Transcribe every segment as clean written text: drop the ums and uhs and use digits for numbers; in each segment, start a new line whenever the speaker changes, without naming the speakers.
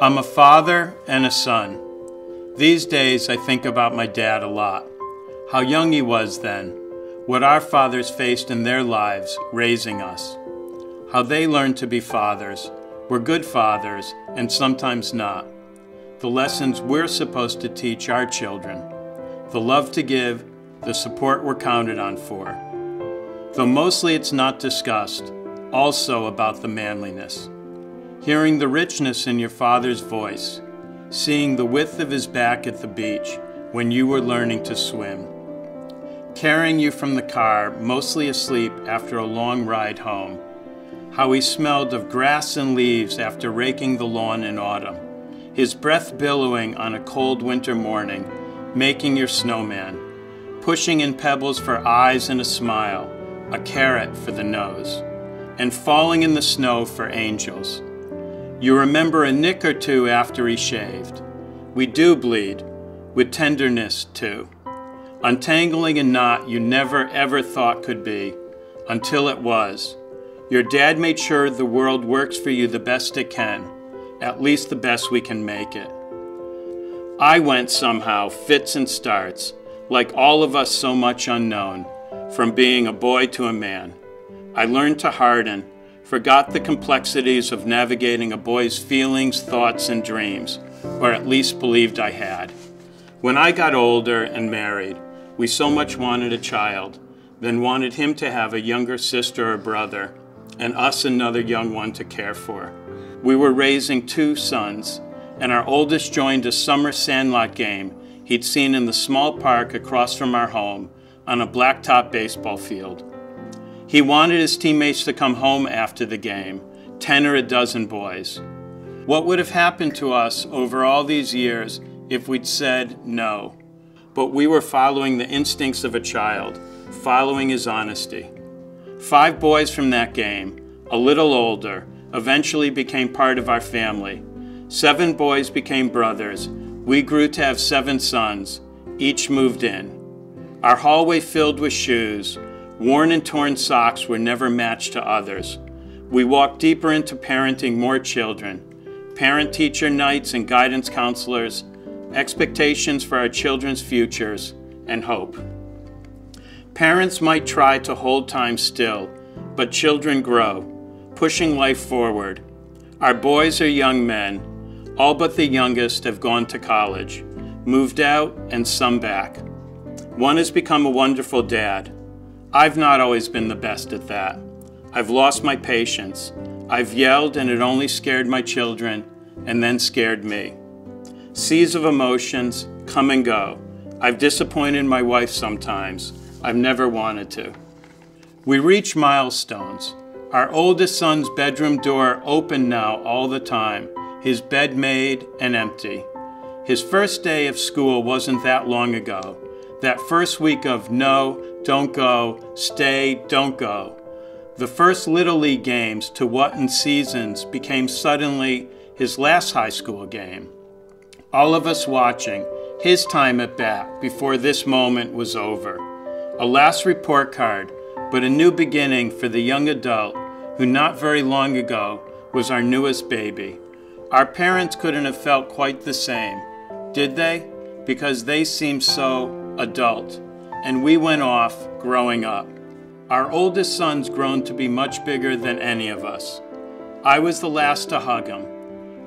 I'm a father and a son. These days I think about my dad a lot. How young he was then, what our fathers faced in their lives raising us. How they learned to be fathers, were good fathers, and sometimes not. The lessons we're supposed to teach our children. The love to give, the support we're counted on for. Though mostly it's not discussed, also about the manliness. Hearing the richness in your father's voice, seeing the width of his back at the beach when you were learning to swim, carrying you from the car, mostly asleep after a long ride home, how he smelled of grass and leaves after raking the lawn in autumn, his breath billowing on a cold winter morning, making your snowman, pushing in pebbles for eyes and a smile, a carrot for the nose, and falling in the snow for angels. You remember a nick or two after he shaved. We do bleed, with tenderness too. Untangling a knot you never ever thought could be, until it was. Your dad made sure the world works for you the best it can, at least the best we can make it. I went somehow, fits and starts, like all of us so much unknown, from being a boy to a man. I learned to harden, forgot the complexities of navigating a boy's feelings, thoughts, and dreams, or at least believed I had. When I got older and married, we so much wanted a child, then wanted him to have a younger sister or brother, and us another young one to care for. We were raising 2 sons, and our oldest joined a summer sandlot game he'd seen in the small park across from our home on a blacktop baseball field. He wanted his teammates to come home after the game, 10 or a dozen boys. What would have happened to us over all these years if we'd said no? But we were following the instincts of a child, following his honesty. 5 boys from that game, a little older, eventually became part of our family. 7 boys became brothers. We grew to have 7 sons. Each moved in. Our hallway filled with shoes. Worn and torn socks were never matched to others. We walked deeper into parenting more children. Parent-teacher nights and guidance counselors, expectations for our children's futures, and hope. Parents might try to hold time still, but children grow, pushing life forward. Our boys are young men. All but the youngest have gone to college, moved out, and some back. One has become a wonderful dad. I've not always been the best at that. I've lost my patience. I've yelled and it only scared my children and then scared me. Seas of emotions come and go. I've disappointed my wife sometimes. I've never wanted to. We reach milestones. Our oldest son's bedroom door open now all the time, his bed made and empty. His first day of school wasn't that long ago. That first week of no, don't go, stay, don't go. The first Little League games to what in seasons became suddenly his last high school game. All of us watching, his time at bat before this moment was over. A last report card, but a new beginning for the young adult who not very long ago was our newest baby. Our parents couldn't have felt quite the same, did they? Because they seemed so adult, and we went off growing up. Our oldest son's grown to be much bigger than any of us. I was the last to hug him.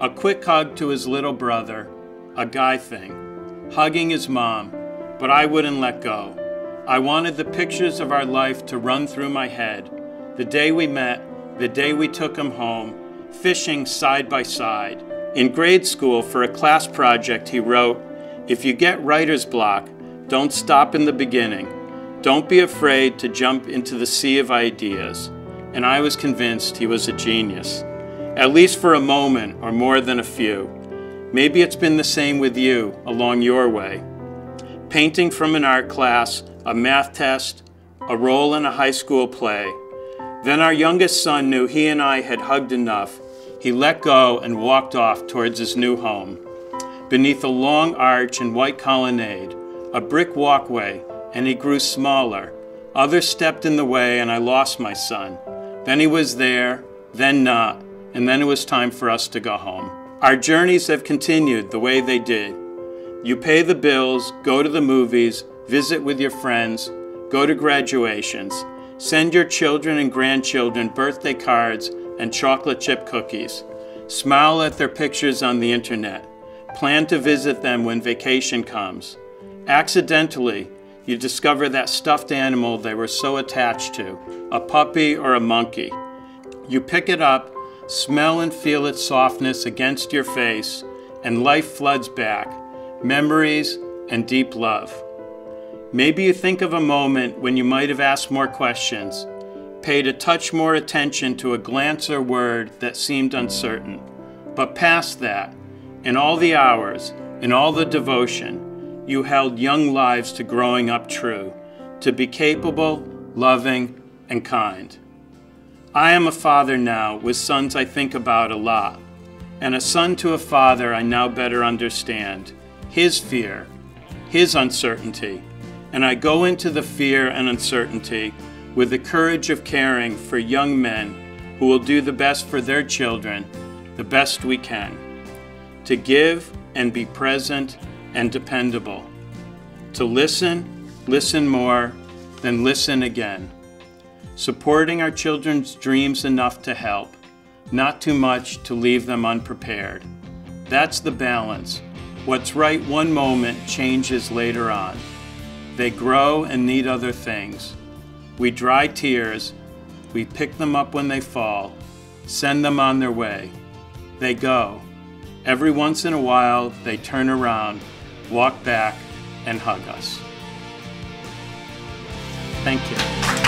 A quick hug to his little brother, a guy thing. Hugging his mom, but I wouldn't let go. I wanted the pictures of our life to run through my head. The day we met, the day we took him home, fishing side by side. In grade school, for a class project, he wrote, "If you get writer's block, don't stop in the beginning. Don't be afraid to jump into the sea of ideas." And I was convinced he was a genius, at least for a moment or more than a few. Maybe it's been the same with you along your way. Painting from an art class, a math test, a role in a high school play. Then our youngest son knew he and I had hugged enough. He let go and walked off towards his new home. Beneath a long arch and white colonnade, a brick walkway, and he grew smaller. Others stepped in the way and I lost my son. Then he was there, then not, and then it was time for us to go home. Our journeys have continued the way they did. You pay the bills, go to the movies, visit with your friends, go to graduations, send your children and grandchildren birthday cards and chocolate chip cookies, smile at their pictures on the internet, plan to visit them when vacation comes. Accidentally, you discover that stuffed animal they were so attached to, a puppy or a monkey. You pick it up, smell and feel its softness against your face, and life floods back, memories and deep love. Maybe you think of a moment when you might have asked more questions, paid a touch more attention to a glance or word that seemed uncertain. But past that, in all the hours, in all the devotion, you held young lives to growing up true, to be capable, loving, and kind. I am a father now with sons I think about a lot, and a son to a father I now better understand, his fear, his uncertainty, and I go into the fear and uncertainty with the courage of caring for young men who will do the best for their children, the best we can, to give and be present and dependable, to listen more, then listen again, supporting our children's dreams enough to help, not too much to leave them unprepared. That's the balance. What's right one moment changes later on. They grow and need other things. We dry tears, we pick them up when they fall, send them on their way. They go. Every once in a while, they turn around, walk back, and hug us. Thank you.